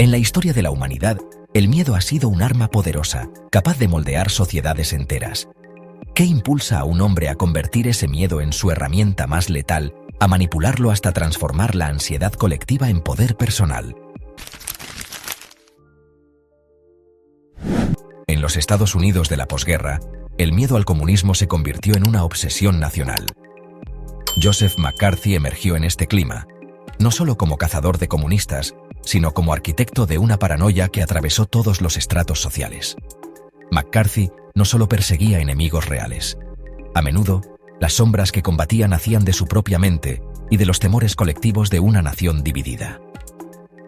En la historia de la humanidad, el miedo ha sido un arma poderosa, capaz de moldear sociedades enteras. ¿Qué impulsa a un hombre a convertir ese miedo en su herramienta más letal, a manipularlo hasta transformar la ansiedad colectiva en poder personal? En los Estados Unidos de la posguerra, el miedo al comunismo se convirtió en una obsesión nacional. Joseph McCarthy emergió en este clima, no solo como cazador de comunistas, sino como arquitecto de una paranoia que atravesó todos los estratos sociales. McCarthy no solo perseguía enemigos reales. A menudo, las sombras que combatía nacían de su propia mente y de los temores colectivos de una nación dividida.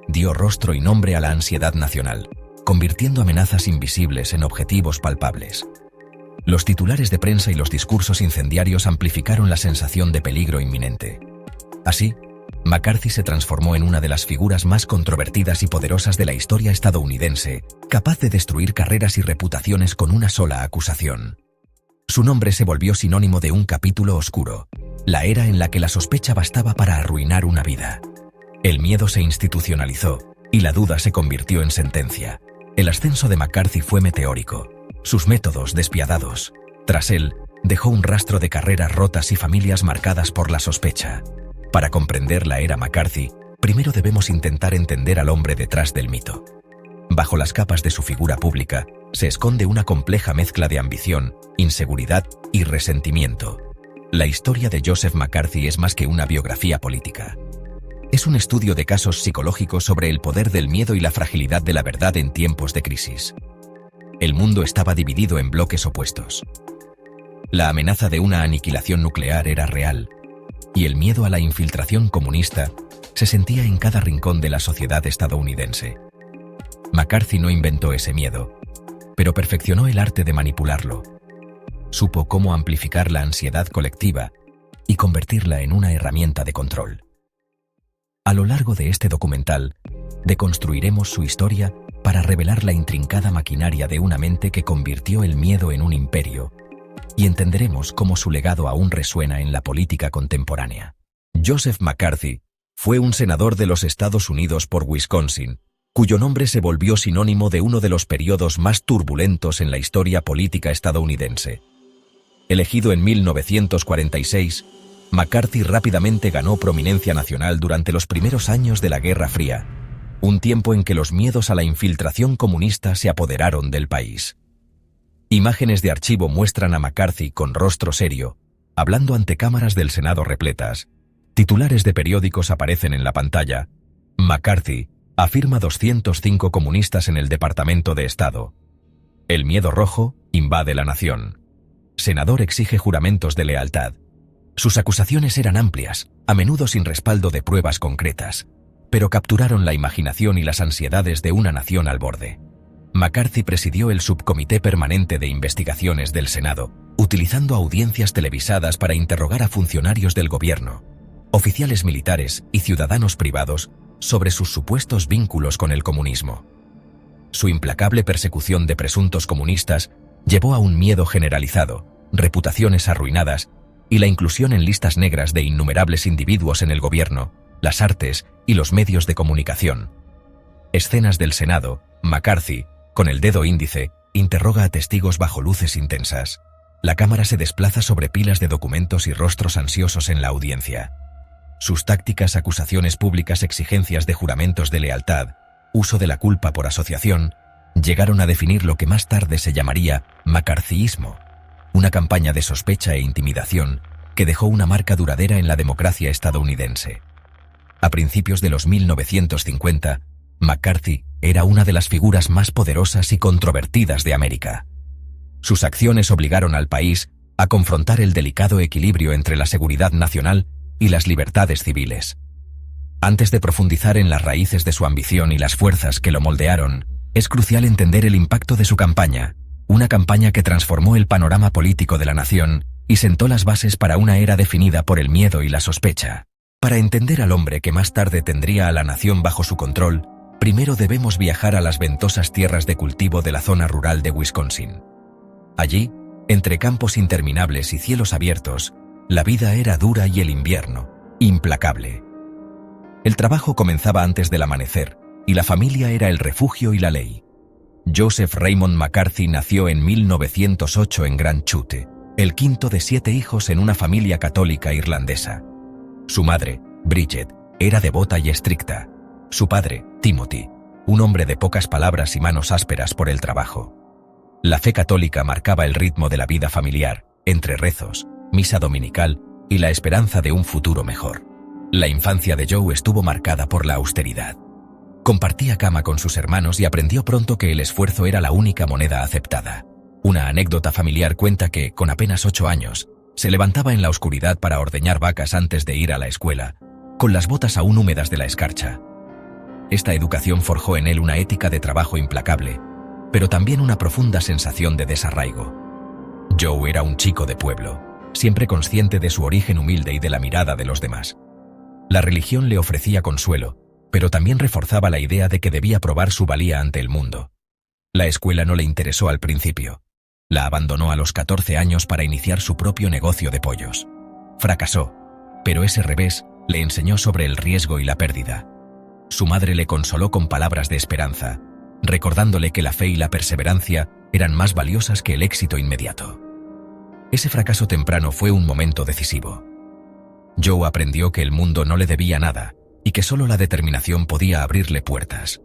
Dio rostro y nombre a la ansiedad nacional, convirtiendo amenazas invisibles en objetivos palpables. Los titulares de prensa y los discursos incendiarios amplificaron la sensación de peligro inminente. Así, McCarthy se transformó en una de las figuras más controvertidas y poderosas de la historia estadounidense, capaz de destruir carreras y reputaciones con una sola acusación. Su nombre se volvió sinónimo de un capítulo oscuro, la era en la que la sospecha bastaba para arruinar una vida. El miedo se institucionalizó, y la duda se convirtió en sentencia. El ascenso de McCarthy fue meteórico, sus métodos despiadados. Tras él, dejó un rastro de carreras rotas y familias marcadas por la sospecha. Para comprender la era McCarthy, primero debemos intentar entender al hombre detrás del mito. Bajo las capas de su figura pública, se esconde una compleja mezcla de ambición, inseguridad y resentimiento. La historia de Joseph McCarthy es más que una biografía política. Es un estudio de casos psicológicos sobre el poder del miedo y la fragilidad de la verdad en tiempos de crisis. El mundo estaba dividido en bloques opuestos. La amenaza de una aniquilación nuclear era real, y el miedo a la infiltración comunista se sentía en cada rincón de la sociedad estadounidense. McCarthy no inventó ese miedo, pero perfeccionó el arte de manipularlo. Supo cómo amplificar la ansiedad colectiva y convertirla en una herramienta de control. A lo largo de este documental, deconstruiremos su historia para revelar la intrincada maquinaria de una mente que convirtió el miedo en un imperio, y entenderemos cómo su legado aún resuena en la política contemporánea. Joseph McCarthy fue un senador de los Estados Unidos por Wisconsin, cuyo nombre se volvió sinónimo de uno de los periodos más turbulentos en la historia política estadounidense. Elegido en 1946, McCarthy rápidamente ganó prominencia nacional durante los primeros años de la Guerra Fría, un tiempo en que los miedos a la infiltración comunista se apoderaron del país. Imágenes de archivo muestran a McCarthy con rostro serio, hablando ante cámaras del Senado repletas. Titulares de periódicos aparecen en la pantalla. McCarthy afirma 205 comunistas en el Departamento de Estado. El miedo rojo invade la nación. Senador exige juramentos de lealtad. Sus acusaciones eran amplias, a menudo sin respaldo de pruebas concretas, pero capturaron la imaginación y las ansiedades de una nación al borde. McCarthy presidió el Subcomité Permanente de Investigaciones del Senado, utilizando audiencias televisadas para interrogar a funcionarios del gobierno, oficiales militares y ciudadanos privados sobre sus supuestos vínculos con el comunismo. Su implacable persecución de presuntos comunistas llevó a un miedo generalizado, reputaciones arruinadas y la inclusión en listas negras de innumerables individuos en el gobierno, las artes y los medios de comunicación. Escenas del Senado. McCarthy, con el dedo índice, interroga a testigos bajo luces intensas. La cámara se desplaza sobre pilas de documentos y rostros ansiosos en la audiencia. Sus tácticas, acusaciones públicas, exigencias de juramentos de lealtad, uso de la culpa por asociación, llegaron a definir lo que más tarde se llamaría McCarthyismo, una campaña de sospecha e intimidación que dejó una marca duradera en la democracia estadounidense. A principios de los 1950, McCarthy era una de las figuras más poderosas y controvertidas de América. Sus acciones obligaron al país a confrontar el delicado equilibrio entre la seguridad nacional y las libertades civiles. Antes de profundizar en las raíces de su ambición y las fuerzas que lo moldearon, es crucial entender el impacto de su campaña, una campaña que transformó el panorama político de la nación y sentó las bases para una era definida por el miedo y la sospecha. Para entender al hombre que más tarde tendría a la nación bajo su control, primero debemos viajar a las ventosas tierras de cultivo de la zona rural de Wisconsin. Allí, entre campos interminables y cielos abiertos, la vida era dura y el invierno, implacable. El trabajo comenzaba antes del amanecer, y la familia era el refugio y la ley. Joseph Raymond McCarthy nació en 1908 en Grand Chute, el quinto de 7 hijos en una familia católica irlandesa. Su madre, Bridget, era devota y estricta. Su padre, Timothy, un hombre de pocas palabras y manos ásperas por el trabajo. La fe católica marcaba el ritmo de la vida familiar, entre rezos, misa dominical y la esperanza de un futuro mejor. La infancia de Joe estuvo marcada por la austeridad. Compartía cama con sus hermanos y aprendió pronto que el esfuerzo era la única moneda aceptada. Una anécdota familiar cuenta que, con apenas 8 años, se levantaba en la oscuridad para ordeñar vacas antes de ir a la escuela, con las botas aún húmedas de la escarcha. Esta educación forjó en él una ética de trabajo implacable, pero también una profunda sensación de desarraigo. Joe era un chico de pueblo, siempre consciente de su origen humilde y de la mirada de los demás. La religión le ofrecía consuelo, pero también reforzaba la idea de que debía probar su valía ante el mundo. La escuela no le interesó al principio. La abandonó a los 14 años para iniciar su propio negocio de pollos. Fracasó, pero ese revés le enseñó sobre el riesgo y la pérdida. Su madre le consoló con palabras de esperanza, recordándole que la fe y la perseverancia eran más valiosas que el éxito inmediato. Ese fracaso temprano fue un momento decisivo. Joe aprendió que el mundo no le debía nada y que solo la determinación podía abrirle puertas.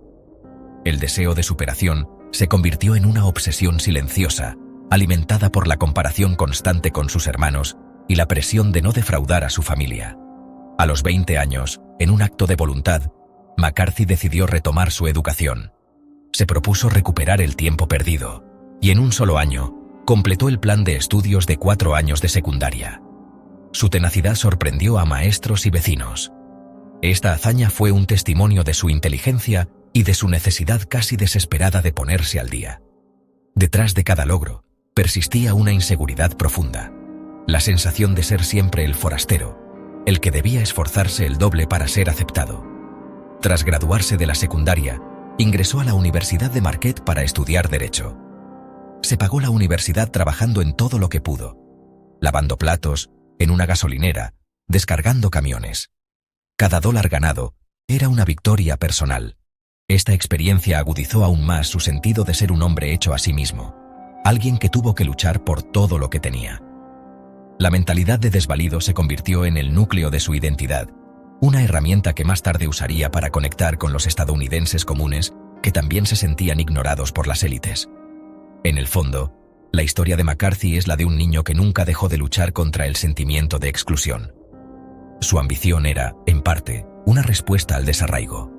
El deseo de superación se convirtió en una obsesión silenciosa, alimentada por la comparación constante con sus hermanos y la presión de no defraudar a su familia. A los 20 años, en un acto de voluntad, McCarthy decidió retomar su educación. Se propuso recuperar el tiempo perdido, y en un solo año, completó el plan de estudios de 4 años de secundaria. Su tenacidad sorprendió a maestros y vecinos. Esta hazaña fue un testimonio de su inteligencia y de su necesidad casi desesperada de ponerse al día. Detrás de cada logro, persistía una inseguridad profunda, la sensación de ser siempre el forastero, el que debía esforzarse el doble para ser aceptado. Tras graduarse de la secundaria, ingresó a la Universidad de Marquette para estudiar Derecho. Se pagó la universidad trabajando en todo lo que pudo, lavando platos, en una gasolinera, descargando camiones. Cada dólar ganado era una victoria personal. Esta experiencia agudizó aún más su sentido de ser un hombre hecho a sí mismo, alguien que tuvo que luchar por todo lo que tenía. La mentalidad de desvalido se convirtió en el núcleo de su identidad, una herramienta que más tarde usaría para conectar con los estadounidenses comunes que también se sentían ignorados por las élites. En el fondo, la historia de McCarthy es la de un niño que nunca dejó de luchar contra el sentimiento de exclusión. Su ambición era, en parte, una respuesta al desarraigo,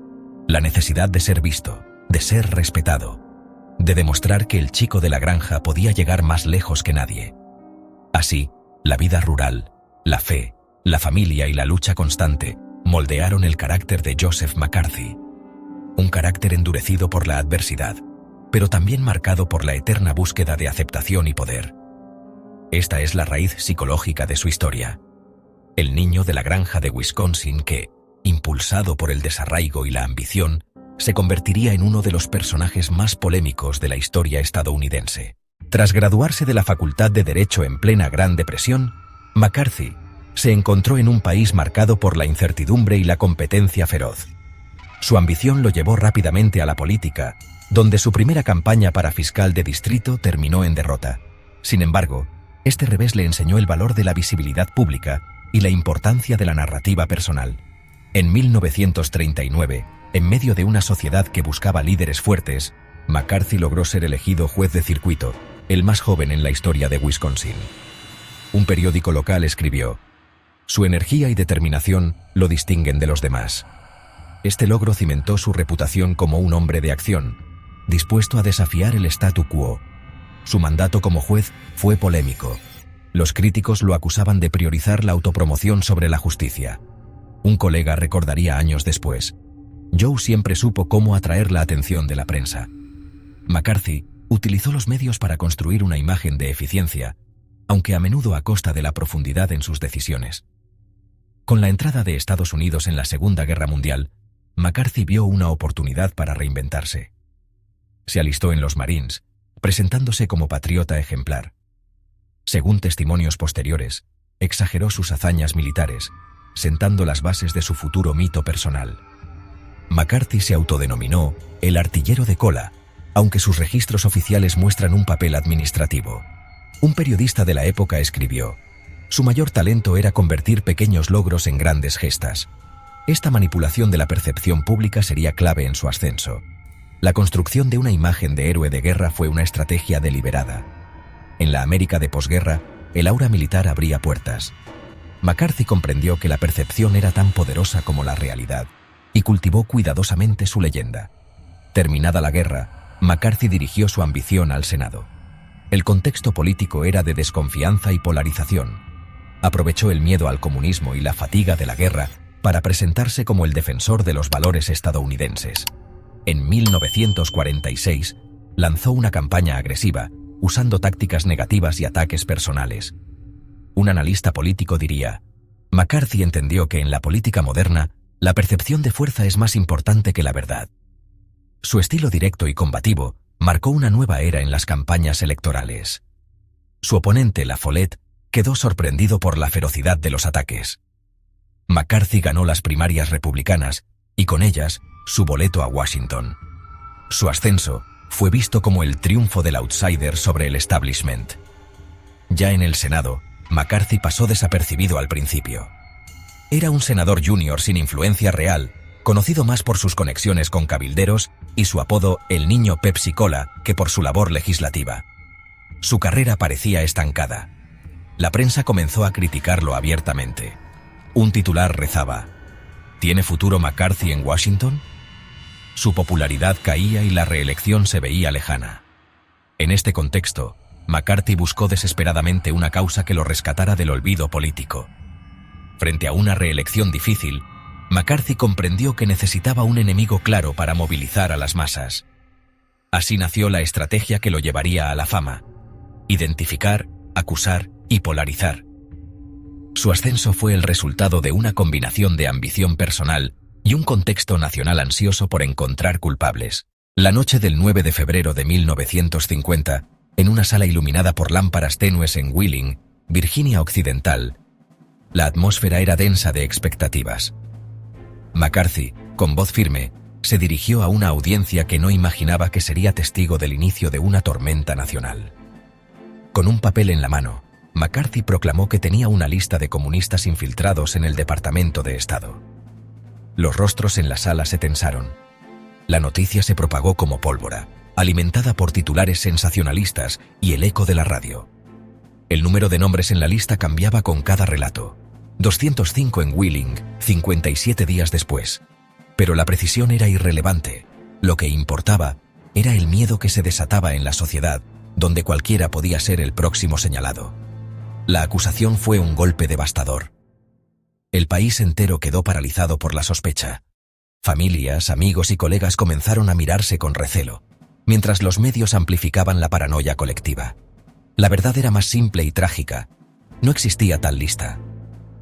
la necesidad de ser visto, de ser respetado, de demostrar que el chico de la granja podía llegar más lejos que nadie. Así, la vida rural, la fe, la familia y la lucha constante moldearon el carácter de Joseph McCarthy. Un carácter endurecido por la adversidad, pero también marcado por la eterna búsqueda de aceptación y poder. Esta es la raíz psicológica de su historia. El niño de la granja de Wisconsin que, impulsado por el desarraigo y la ambición, se convertiría en uno de los personajes más polémicos de la historia estadounidense. Tras graduarse de la Facultad de Derecho en plena Gran Depresión, McCarthy se encontró en un país marcado por la incertidumbre y la competencia feroz. Su ambición lo llevó rápidamente a la política, donde su primera campaña para fiscal de distrito terminó en derrota. Sin embargo, este revés le enseñó el valor de la visibilidad pública y la importancia de la narrativa personal. En 1939, en medio de una sociedad que buscaba líderes fuertes, McCarthy logró ser elegido juez de circuito, el más joven en la historia de Wisconsin. Un periódico local escribió: "Su energía y determinación lo distinguen de los demás". Este logro cimentó su reputación como un hombre de acción, dispuesto a desafiar el statu quo. Su mandato como juez fue polémico. Los críticos lo acusaban de priorizar la autopromoción sobre la justicia. Un colega recordaría años después: "Joe siempre supo cómo atraer la atención de la prensa". McCarthy utilizó los medios para construir una imagen de eficiencia, aunque a menudo a costa de la profundidad en sus decisiones. Con la entrada de Estados Unidos en la Segunda Guerra Mundial, McCarthy vio una oportunidad para reinventarse. Se alistó en los Marines, presentándose como patriota ejemplar. Según testimonios posteriores, exageró sus hazañas militares, sentando las bases de su futuro mito personal. McCarthy se autodenominó el artillero de cola, aunque sus registros oficiales muestran un papel administrativo. Un periodista de la época escribió: su mayor talento era convertir pequeños logros en grandes gestas. Esta manipulación de la percepción pública sería clave en su ascenso. La construcción de una imagen de héroe de guerra fue una estrategia deliberada. En la América de posguerra, el aura militar abría puertas. McCarthy comprendió que la percepción era tan poderosa como la realidad y cultivó cuidadosamente su leyenda. Terminada la guerra, McCarthy dirigió su ambición al Senado. El contexto político era de desconfianza y polarización. Aprovechó el miedo al comunismo y la fatiga de la guerra para presentarse como el defensor de los valores estadounidenses. En 1946, lanzó una campaña agresiva, usando tácticas negativas y ataques personales. Un analista político diría: McCarthy entendió que en la política moderna, la percepción de fuerza es más importante que la verdad. Su estilo directo y combativo marcó una nueva era en las campañas electorales. Su oponente, La Follette, quedó sorprendido por la ferocidad de los ataques. McCarthy ganó las primarias republicanas y con ellas su boleto a Washington. Su ascenso fue visto como el triunfo del outsider sobre el establishment. Ya en el Senado, McCarthy pasó desapercibido al principio. Era un senador junior sin influencia real, conocido más por sus conexiones con cabilderos y su apodo "el niño Pepsi Cola" que por su labor legislativa. Su carrera parecía estancada. La prensa comenzó a criticarlo abiertamente. Un titular rezaba: ¿tiene futuro McCarthy en Washington? Su popularidad caía y la reelección se veía lejana. En este contexto, McCarthy buscó desesperadamente una causa que lo rescatara del olvido político. Frente a una reelección difícil, McCarthy comprendió que necesitaba un enemigo claro para movilizar a las masas. Así nació la estrategia que lo llevaría a la fama: identificar, acusar y polarizar. Su ascenso fue el resultado de una combinación de ambición personal y un contexto nacional ansioso por encontrar culpables. La noche del 9 de febrero de 1950, en una sala iluminada por lámparas tenues en Wheeling, Virginia Occidental, la atmósfera era densa de expectativas. McCarthy, con voz firme, se dirigió a una audiencia que no imaginaba que sería testigo del inicio de una tormenta nacional. Con un papel en la mano, McCarthy proclamó que tenía una lista de comunistas infiltrados en el Departamento de Estado. Los rostros en la sala se tensaron. La noticia se propagó como pólvora, alimentada por titulares sensacionalistas y el eco de la radio. El número de nombres en la lista cambiaba con cada relato. 205 en Wheeling, 57 días después. Pero la precisión era irrelevante. Lo que importaba era el miedo que se desataba en la sociedad, donde cualquiera podía ser el próximo señalado. La acusación fue un golpe devastador. El país entero quedó paralizado por la sospecha. Familias, amigos y colegas comenzaron a mirarse con recelo, mientras los medios amplificaban la paranoia colectiva. La verdad era más simple y trágica. No existía tal lista.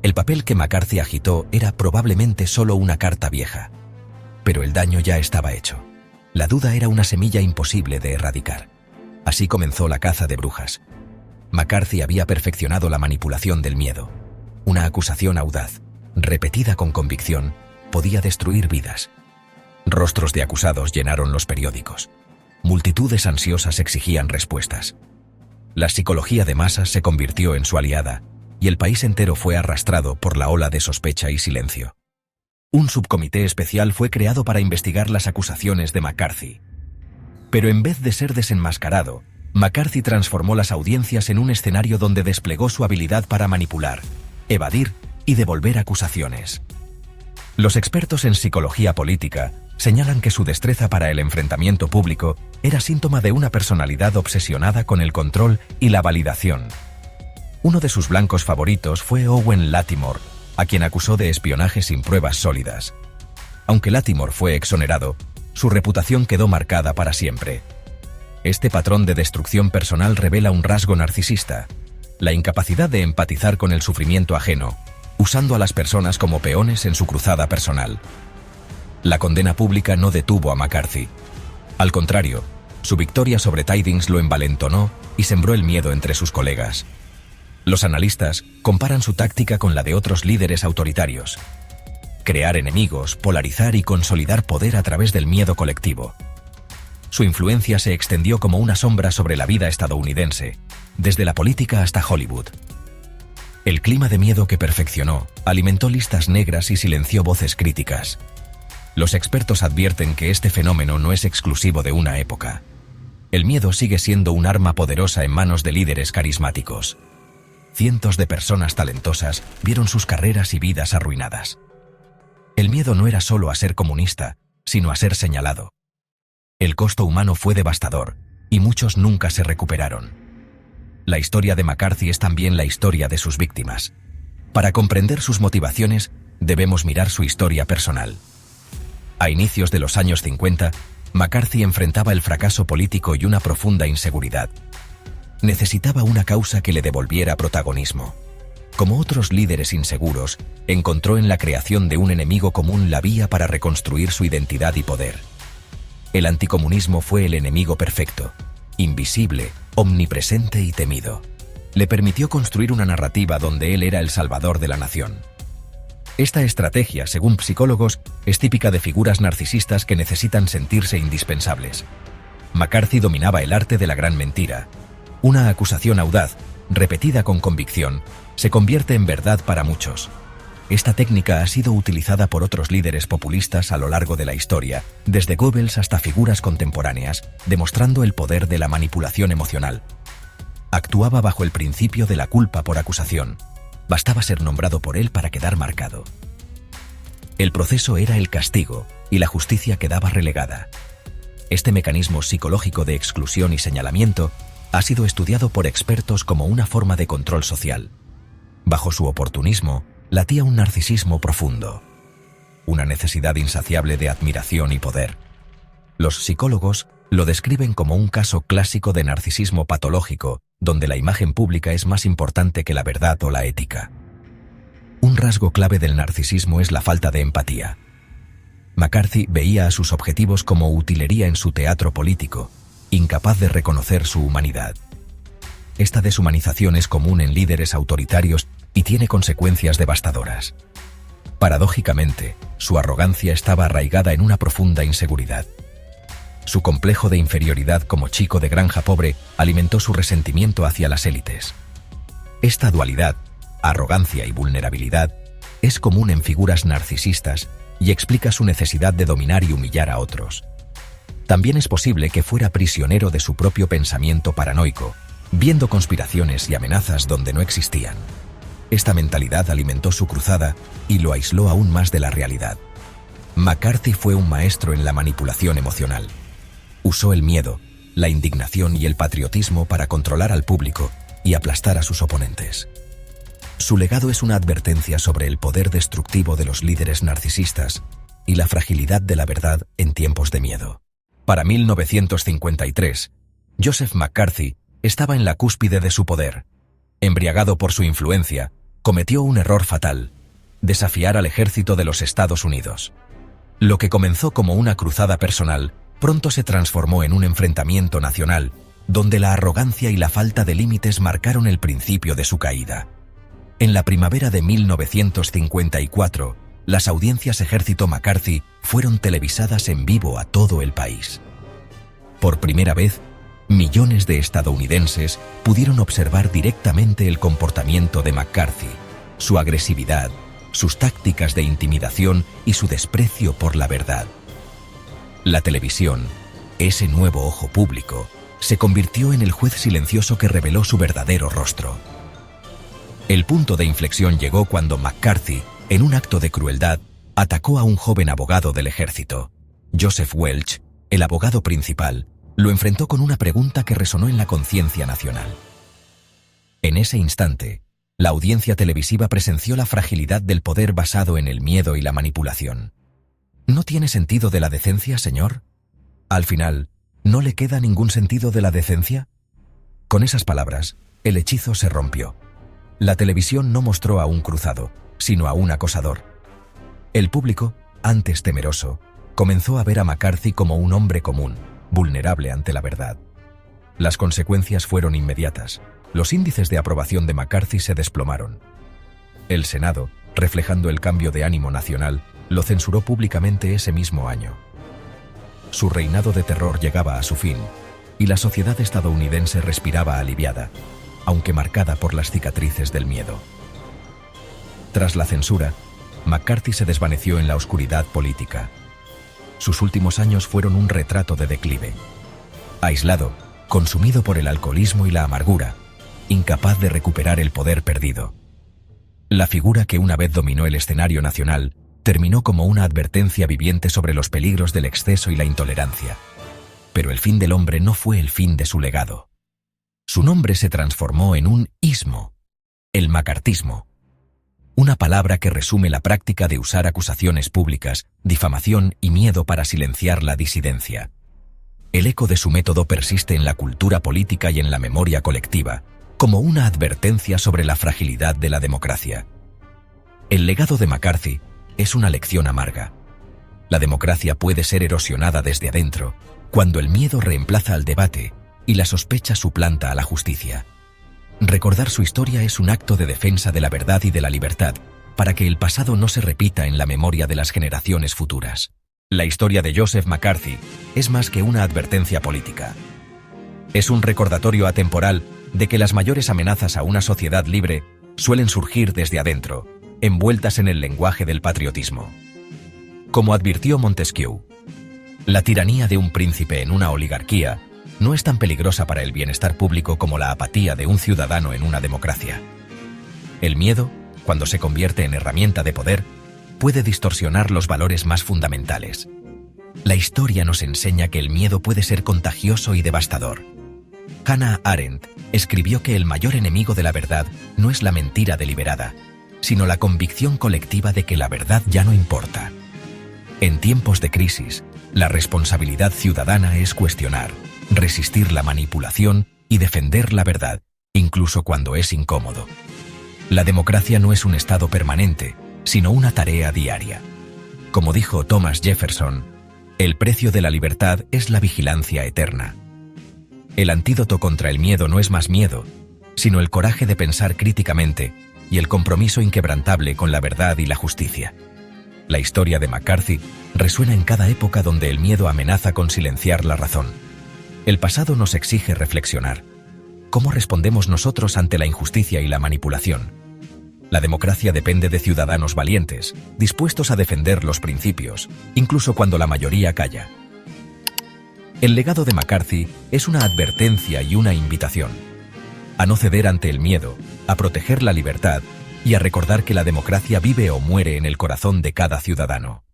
El papel que McCarthy agitó era probablemente solo una carta vieja. Pero el daño ya estaba hecho. La duda era una semilla imposible de erradicar. Así comenzó la caza de brujas. McCarthy había perfeccionado la manipulación del miedo. Una acusación audaz, repetida con convicción, podía destruir vidas. Rostros de acusados llenaron los periódicos. Multitudes ansiosas exigían respuestas. La psicología de masas se convirtió en su aliada, y el país entero fue arrastrado por la ola de sospecha y silencio. Un subcomité especial fue creado para investigar las acusaciones de McCarthy. Pero en vez de ser desenmascarado, McCarthy transformó las audiencias en un escenario donde desplegó su habilidad para manipular, evadir y devolver acusaciones. Los expertos en psicología política señalan que su destreza para el enfrentamiento público era síntoma de una personalidad obsesionada con el control y la validación. Uno de sus blancos favoritos fue Owen Lattimore, a quien acusó de espionaje sin pruebas sólidas. Aunque Lattimore fue exonerado, su reputación quedó marcada para siempre. Este patrón de destrucción personal revela un rasgo narcisista: la incapacidad de empatizar con el sufrimiento ajeno, usando a las personas como peones en su cruzada personal. La condena pública no detuvo a McCarthy. Al contrario, su victoria sobre Tidings lo envalentonó y sembró el miedo entre sus colegas. Los analistas comparan su táctica con la de otros líderes autoritarios. crear enemigos, polarizar y consolidar poder a través del miedo colectivo. Su influencia se extendió como una sombra sobre la vida estadounidense, desde la política hasta Hollywood. El clima de miedo que perfeccionó alimentó listas negras y silenció voces críticas. Los expertos advierten que este fenómeno no es exclusivo de una época. El miedo sigue siendo un arma poderosa en manos de líderes carismáticos. Cientos de personas talentosas vieron sus carreras y vidas arruinadas. El miedo no era solo a ser comunista, sino a ser señalado. El costo humano fue devastador, y muchos nunca se recuperaron. La historia de McCarthy es también la historia de sus víctimas. Para comprender sus motivaciones, debemos mirar su historia personal. A inicios de los años 50, McCarthy enfrentaba el fracaso político y una profunda inseguridad. Necesitaba una causa que le devolviera protagonismo. Como otros líderes inseguros, encontró en la creación de un enemigo común la vía para reconstruir su identidad y poder. El anticomunismo fue el enemigo perfecto, invisible, omnipresente y temido. Le permitió construir una narrativa donde él era el salvador de la nación. Esta estrategia, según psicólogos, es típica de figuras narcisistas que necesitan sentirse indispensables. McCarthy dominaba el arte de la gran mentira. Una acusación audaz, repetida con convicción, se convierte en verdad para muchos. Esta técnica ha sido utilizada por otros líderes populistas a lo largo de la historia, desde Goebbels hasta figuras contemporáneas, demostrando el poder de la manipulación emocional. Actuaba bajo el principio de la culpa por acusación. Bastaba ser nombrado por él para quedar marcado. El proceso era el castigo, y la justicia quedaba relegada. Este mecanismo psicológico de exclusión y señalamiento ha sido estudiado por expertos como una forma de control social. Bajo su oportunismo, latía un narcisismo profundo, una necesidad insaciable de admiración y poder. Los psicólogos lo describen como un caso clásico de narcisismo patológico, donde la imagen pública es más importante que la verdad o la ética. Un rasgo clave del narcisismo es la falta de empatía. McCarthy veía a sus objetivos como utilería en su teatro político, incapaz de reconocer su humanidad. Esta deshumanización es común en líderes autoritarios y tiene consecuencias devastadoras. Paradójicamente, su arrogancia estaba arraigada en una profunda inseguridad. Su complejo de inferioridad como chico de granja pobre alimentó su resentimiento hacia las élites. Esta dualidad, arrogancia y vulnerabilidad, es común en figuras narcisistas y explica su necesidad de dominar y humillar a otros. También es posible que fuera prisionero de su propio pensamiento paranoico, viendo conspiraciones y amenazas donde no existían. Esta mentalidad alimentó su cruzada y lo aisló aún más de la realidad. McCarthy fue un maestro en la manipulación emocional. Usó el miedo, la indignación y el patriotismo para controlar al público y aplastar a sus oponentes. Su legado es una advertencia sobre el poder destructivo de los líderes narcisistas y la fragilidad de la verdad en tiempos de miedo. Para 1953, Joseph McCarthy estaba en la cúspide de su poder. Embriagado por su influencia, cometió un error fatal: desafiar al ejército de los Estados Unidos. Lo que comenzó como una cruzada personal, pronto se transformó en un enfrentamiento nacional, donde la arrogancia y la falta de límites marcaron el principio de su caída. En la primavera de 1954, las audiencias Ejército McCarthy fueron televisadas en vivo a todo el país. Por primera vez, millones de estadounidenses pudieron observar directamente el comportamiento de McCarthy, su agresividad, sus tácticas de intimidación y su desprecio por la verdad. La televisión, ese nuevo ojo público, se convirtió en el juez silencioso que reveló su verdadero rostro. El punto de inflexión llegó cuando McCarthy, en un acto de crueldad, atacó a un joven abogado del ejército. Joseph Welch, el abogado principal, lo enfrentó con una pregunta que resonó en la conciencia nacional. En ese instante, la audiencia televisiva presenció la fragilidad del poder basado en el miedo y la manipulación. ¿No tiene sentido de la decencia, señor? Al final, ¿no le queda ningún sentido de la decencia? Con esas palabras, el hechizo se rompió. La televisión no mostró a un cruzado, sino a un acosador. El público, antes temeroso, comenzó a ver a McCarthy como un hombre común, vulnerable ante la verdad. Las consecuencias fueron inmediatas. Los índices de aprobación de McCarthy se desplomaron. El Senado, reflejando el cambio de ánimo nacional, lo censuró públicamente ese mismo año. Su reinado de terror llegaba a su fin y la sociedad estadounidense respiraba aliviada, aunque marcada por las cicatrices del miedo. Tras la censura, McCarthy se desvaneció en la oscuridad política. Sus últimos años fueron un retrato de declive. Aislado, consumido por el alcoholismo y la amargura, incapaz de recuperar el poder perdido. La figura que una vez dominó el escenario nacional terminó como una advertencia viviente sobre los peligros del exceso y la intolerancia. Pero el fin del hombre no fue el fin de su legado. Su nombre se transformó en un ismo, el macartismo. Una palabra que resume la práctica de usar acusaciones públicas, difamación y miedo para silenciar la disidencia. El eco de su método persiste en la cultura política y en la memoria colectiva, como una advertencia sobre la fragilidad de la democracia. El legado de McCarthy es una lección amarga. La democracia puede ser erosionada desde adentro, cuando el miedo reemplaza al debate y la sospecha suplanta a la justicia. Recordar su historia es un acto de defensa de la verdad y de la libertad, para que el pasado no se repita en la memoria de las generaciones futuras. La historia de Joseph McCarthy es más que una advertencia política. Es un recordatorio atemporal de que las mayores amenazas a una sociedad libre suelen surgir desde adentro, envueltas en el lenguaje del patriotismo. Como advirtió Montesquieu, la tiranía de un príncipe en una oligarquía no es tan peligrosa para el bienestar público como la apatía de un ciudadano en una democracia. El miedo, cuando se convierte en herramienta de poder, puede distorsionar los valores más fundamentales. La historia nos enseña que el miedo puede ser contagioso y devastador. Hannah Arendt escribió que el mayor enemigo de la verdad no es la mentira deliberada, sino la convicción colectiva de que la verdad ya no importa. En tiempos de crisis, la responsabilidad ciudadana es cuestionar, resistir la manipulación y defender la verdad, incluso cuando es incómodo. La democracia no es un estado permanente, sino una tarea diaria. Como dijo Thomas Jefferson, el precio de la libertad es la vigilancia eterna. El antídoto contra el miedo no es más miedo, sino el coraje de pensar críticamente y el compromiso inquebrantable con la verdad y la justicia. La historia de McCarthy resuena en cada época donde el miedo amenaza con silenciar la razón. El pasado nos exige reflexionar. ¿Cómo respondemos nosotros ante la injusticia y la manipulación? La democracia depende de ciudadanos valientes, dispuestos a defender los principios, incluso cuando la mayoría calla. El legado de McCarthy es una advertencia y una invitación a no ceder ante el miedo, a proteger la libertad y a recordar que la democracia vive o muere en el corazón de cada ciudadano.